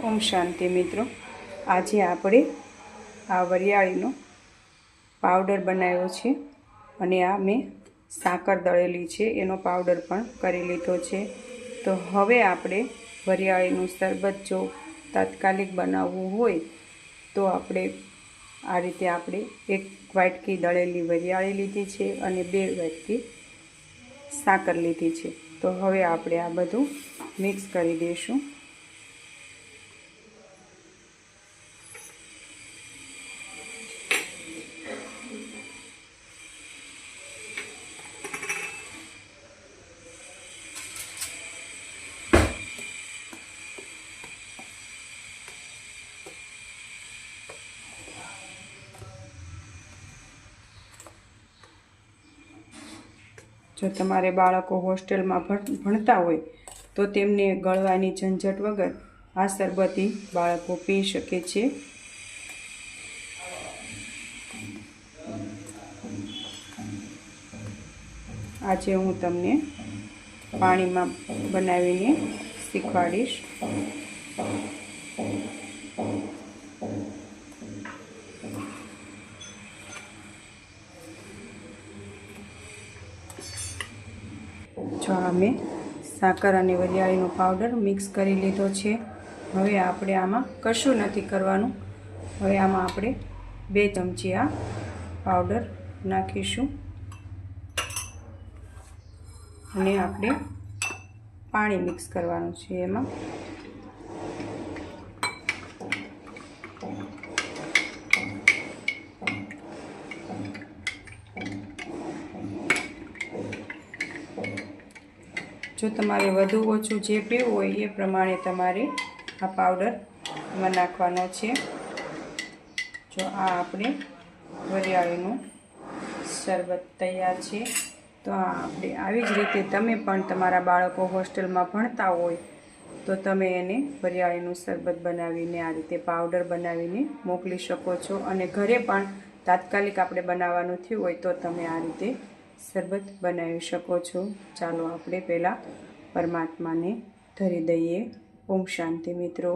ઓમ શાંતિ મિત્રો, આજે આપણે આ વરિયાળીનો પાવડર બનાવ્યો છે અને આ મેં સાકર દળેલી છે એનો પાવડર પણ કરી લીધો છે। તો હવે આપણે વરિયાળીનું શરબત જો તાત્કાલિક બનાવવું હોય તો આપણે આ રીતે આપણે 1 વાટકી દળેલી વરિયાળી લીધી છે અને 2 વાટકી સાકર લીધી છે। તો હવે આપણે આ બધું મિક્સ કરી દઈશું। જો તમારે બાળકો હોસ્ટેલમાં ભણતા હોય તો તેમને ગળવાની ઝંઝટ વગર આ શરબતી બાળકો પી શકે છે। આજે હું તમને પાણીમાં બનાવીને શીખવાડીશ। જો આ મેં સાકર અને વરિયાળીનો પાવડર મિક્સ કરી લીધો છે। હવે આપણે આમાં કશું નથી કરવાનું। હવે આમાં આપણે 2 ચમચી આ પાવડર નાખીશું અને આપણે પાણી મિક્સ કરવાનું છે એમાં। જો તમારે વધુ ઓછું જે પીવું હોય એ પ્રમાણે તમારે આ પાવડર એમાં નાખવાનો છે। જો આ આપણે વરિયાળીનું શરબત તૈયાર છે। તો આ આપણે આવી જ રીતે તમે પણ તમારા બાળકો હોસ્ટેલમાં ભણતા હોય તો તમે એને વરિયાળીનું શરબત બનાવીને આ રીતે પાવડર બનાવીને મોકલી શકો છો અને ઘરે પણ તાત્કાલિક આપણે બનાવવાનું થયું હોય તો તમે આ રીતે શરબત બનાવી શકો છો। ચાલો આપણે પહેલાં પરમાત્માને ધરી દઈએ। ઓમ શાંતિ મિત્રો।